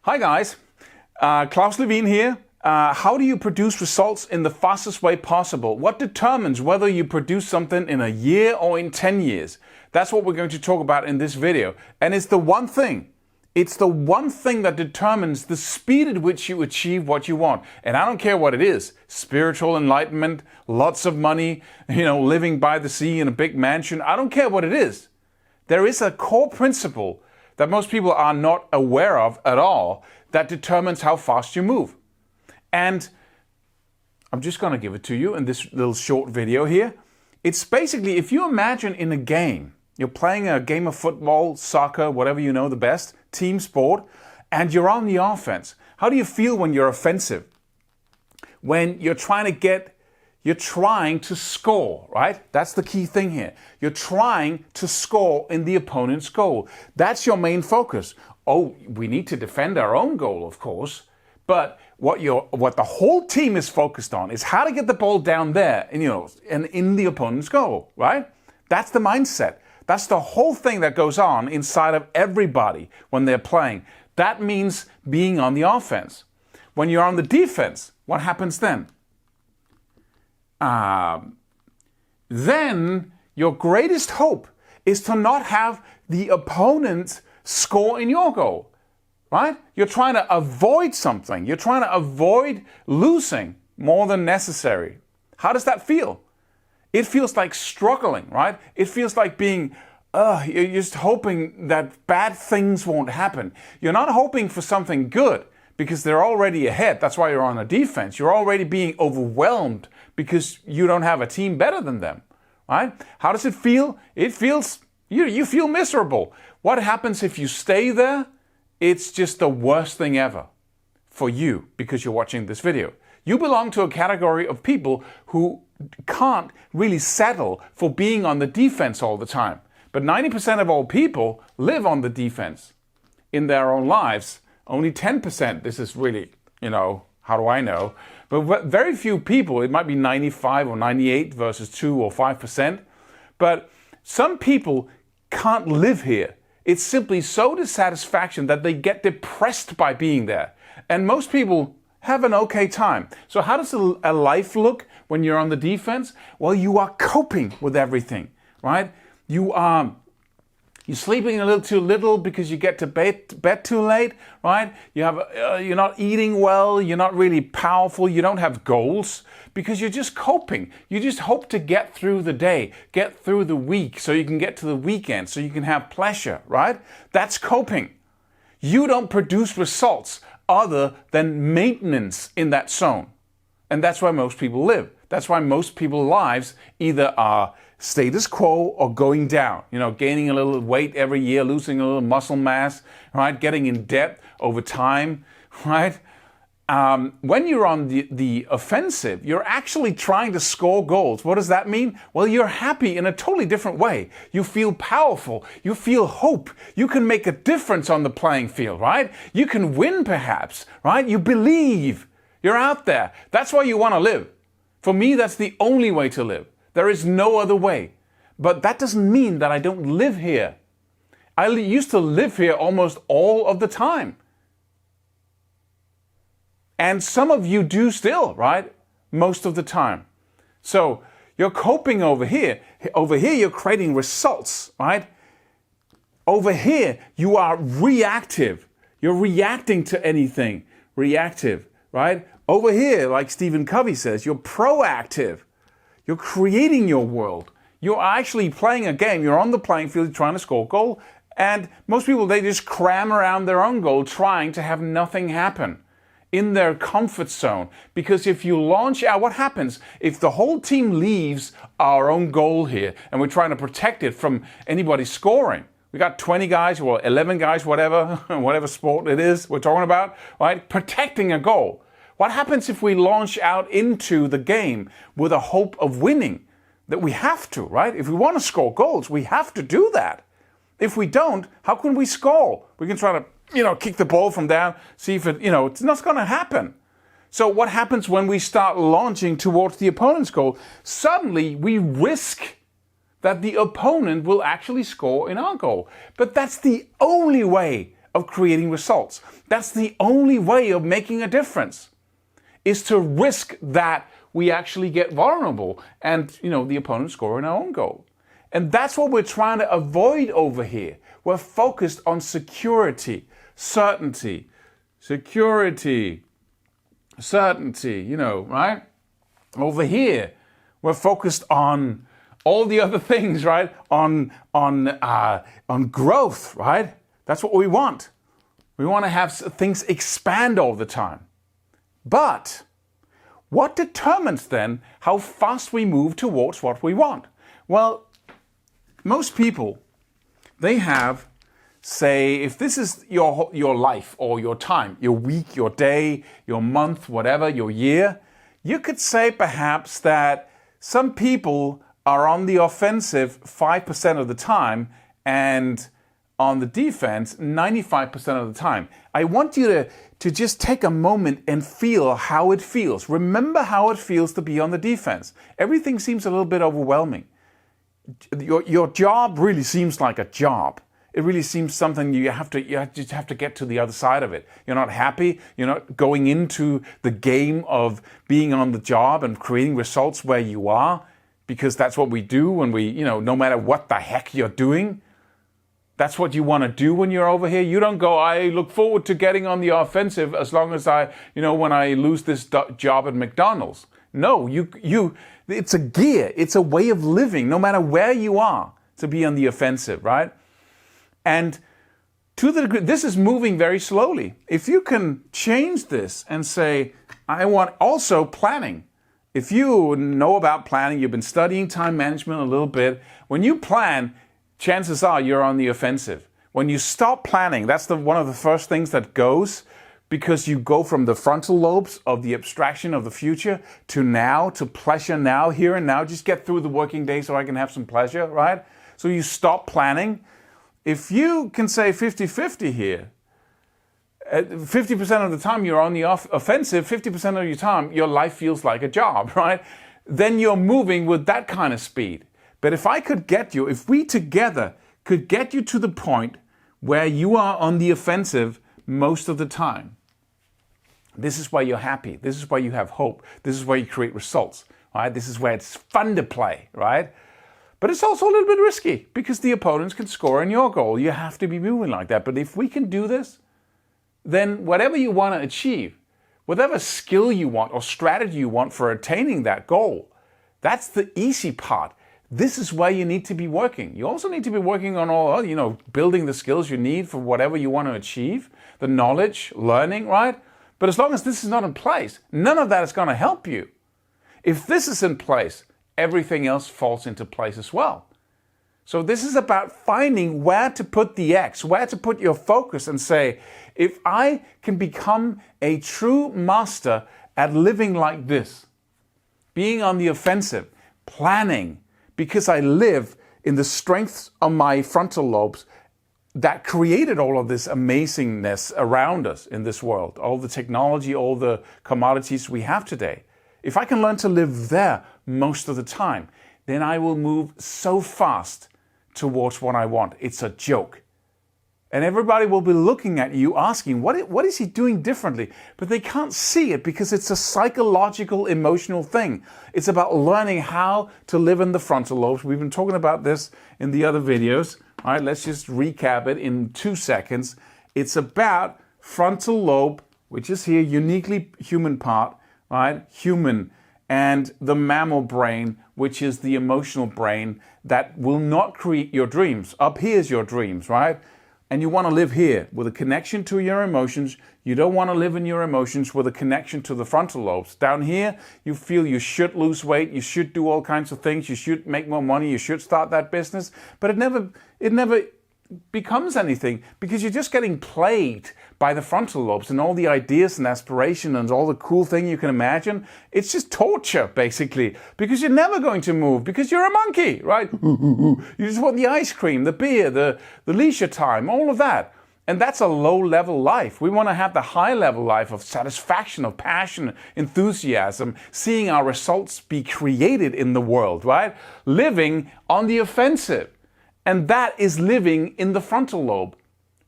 Hi guys, Claus Levin here. How do you produce results in the fastest way possible? What determines whether you produce something in a year or in 10 years? That's what we're going to talk about in this video. And it's the one thing that determines the speed at which you achieve what you want. And I don't care what it is, spiritual enlightenment, lots of money, living by the sea in a big mansion. I don't care what it is. There is a core principle that most people are not aware of at all that determines how fast you move. And I'm just going to give it to you in this little short video here. It's basically, if you imagine in a game, you're playing a game of football, soccer, whatever you know the best, team sport, and you're on the offense. How do you feel when you're offensive? When you're trying to score, right? That's the key thing here. You're trying to score in the opponent's goal. That's your main focus. Oh, we need to defend our own goal, of course. But what the whole team is focused on is how to get the ball down there, and in the opponent's goal, right? That's the mindset. That's the whole thing that goes on inside of everybody when they're playing. That means being on the offense. When you're on the defense, what happens then? Then your greatest hope is to not have the opponent score in your goal, right? You're trying to avoid something. You're trying to avoid losing more than necessary. How does that feel? It feels like struggling, right? It feels like being, you're just hoping that bad things won't happen. You're not hoping for something good because they're already ahead. That's why you're on the defense. You're already being overwhelmed because you don't have a team better than them, right? How does it feel? It feels, you feel miserable. What happens if you stay there? It's just the worst thing ever for you because you're watching this video. You belong to a category of people who can't really settle for being on the defense all the time. But 90% of all people live on the defense in their own lives. Only 10%, this is really, how do I know? But very few people, it might be 95 or 98 versus 2 or 5%. But some people can't live here. It's simply so dissatisfaction that they get depressed by being there. And most people have an okay time. So how does a life look when you're on the defense? Well, you are coping with everything, right? You're sleeping a little too little because you get to bed too late, right? You're not eating well, you're not really powerful, you don't have goals because you're just coping. You just hope to get through the day, get through the week so you can get to the weekend, so you can have pleasure, right? That's coping. You don't produce results other than maintenance in that zone. And that's why most people live. That's why most people's lives either are status quo or going down, gaining a little weight every year, losing a little muscle mass, right? Getting in debt over time, right? When you're on the offensive, you're actually trying to score goals. What does that mean? Well, you're happy in a totally different way. You feel powerful. You feel hope. You can make a difference on the playing field, right? You can win perhaps, right? You believe. You're out there. That's why you want to live. For me, that's the only way to live. There is no other way. But that doesn't mean that I don't live here. I used to live here almost all of the time. And some of you do still, right? Most of the time. So you're coping over here. Over here, you're creating results, right? Over here, you are reactive. You're reacting to anything. Reactive, right? Over here, like Stephen Covey says, you're proactive. You're creating your world. You're actually playing a game. You're on the playing field trying to score a goal. And most people, they just cram around their own goal trying to have nothing happen in their comfort zone. Because if you launch out, what happens? If the whole team leaves our own goal here and we're trying to protect it from anybody scoring, we got 20 guys, or 11 guys, whatever sport it is we're talking about, right? Protecting a goal. What happens if we launch out into the game with a hope of winning? That we have to, right? If we want to score goals, we have to do that. If we don't, how can we score? We can try to, kick the ball from down, see if it's not going to happen. So what happens when we start launching towards the opponent's goal? Suddenly we risk that the opponent will actually score in our goal. But that's the only way of creating results. That's the only way of making a difference, is to risk that we actually get vulnerable and, the opponent scoring our own goal. And that's what we're trying to avoid over here. We're focused on security, certainty, right? Over here, we're focused on all the other things, right? On growth, right? That's what we want. We want to have things expand all the time. But what determines then how fast we move towards what we want? Well, most people, they have, say, if this is your life or your time, your week, your day, your month, whatever, your year, you could say perhaps that some people are on the offensive 5% of the time and on the defense 95% of the time. I want you to just take a moment and feel how it feels. Remember how it feels to be on the defense. Everything seems a little bit overwhelming. Your job really seems like a job. It really seems something you just have to get to the other side of it. You're not happy. You're not going into the game of being on the job and creating results where you are, because that's what we do when we, no matter what the heck you're doing, that's what you want to do when you're over here. You don't go, I look forward to getting on the offensive as long as when I lose this job at McDonald's. No, it's a gear. It's a way of living, no matter where you are, to be on the offensive, right? And to the degree, this is moving very slowly. If you can change this and say, I want also planning. If you know about planning, you've been studying time management a little bit, when you plan, chances are you're on the offensive. When you stop planning, that's one of the first things that goes, because you go from the frontal lobes of the abstraction of the future to pleasure now, here and now. Just get through the working day so I can have some pleasure, right? So you stop planning. If you can say 50-50 here, 50% of the time you're on the offensive, 50% of your time your life feels like a job, right? Then you're moving with that kind of speed. But if we together could get you to the point where you are on the offensive most of the time, this is where you're happy. This is where you have hope. This is where you create results, right? This is where it's fun to play, right? But it's also a little bit risky because the opponents can score on your goal. You have to be moving like that. But if we can do this, then whatever you want to achieve, whatever skill you want or strategy you want for attaining that goal, that's the easy part. This is where you need to be working. You also need to be working on all, building the skills you need for whatever you want to achieve, the knowledge, learning, right? But as long as this is not in place, none of that is going to help you. If this is in place, everything else falls into place as well. So this is about finding where to put the X, where to put your focus and say, if I can become a true master at living like this, being on the offensive, planning, because I live in the strengths of my frontal lobes that created all of this amazingness around us in this world, all the technology, all the commodities we have today. If I can learn to live there most of the time, then I will move so fast towards what I want. It's a joke. And everybody will be looking at you asking, what is he doing differently? But they can't see it because it's a psychological, emotional thing. It's about learning how to live in the frontal lobes. We've been talking about this in the other videos. All right, let's just recap it in 2 seconds. It's about frontal lobe, which is here, uniquely human part, right? Human. And the mammal brain, which is the emotional brain that will not create your dreams. Up here is your dreams, right? And you want to live here with a connection to your emotions. You don't want to live in your emotions with a connection to the frontal lobes. Down here, you feel you should lose weight, you should do all kinds of things, you should make more money, you should start that business. But it never becomes anything because you're just getting plagued by the frontal lobes and all the ideas and aspiration and all the cool thing you can imagine. It's just torture, basically, because you're never going to move because you're a monkey, right? You just want the ice cream, the beer, the leisure time, all of that. And that's a low-level life. We want to have the high-level life of satisfaction, of passion, enthusiasm, seeing our results be created in the world, right? Living on the offensive. And that is living in the frontal lobe.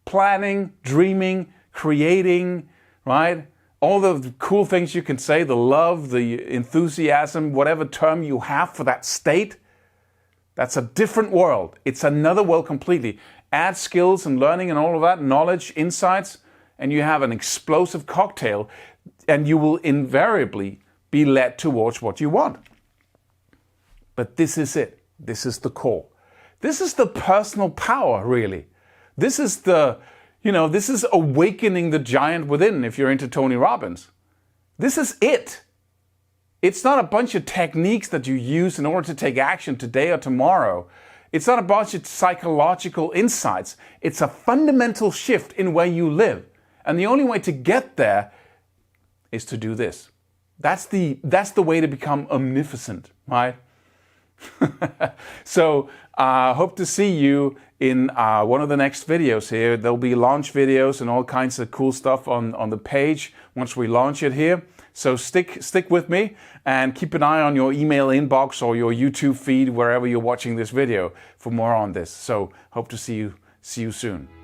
planning, dreaming, creating, right? All the cool things you can say, the love, the enthusiasm, whatever term you have for that state, that's a different world. It's another world completely. Add skills and learning and all of that, knowledge, insights, and you have an explosive cocktail, and you will invariably be led towards what you want. But this is it. This is the core. This is the personal power, really. This is this is awakening the giant within, if you're into Tony Robbins. This is it. It's not a bunch of techniques that you use in order to take action today or tomorrow. It's not a bunch of psychological insights. It's a fundamental shift in where you live. And the only way to get there is to do this. That's the way to become omnificent, right? So hope to see you in one of the next videos here. There'll be launch videos and all kinds of cool stuff on the page once we launch it here. So stick with me and keep an eye on your email inbox or your YouTube feed, wherever you're watching this video, for more on this. So hope to see you soon.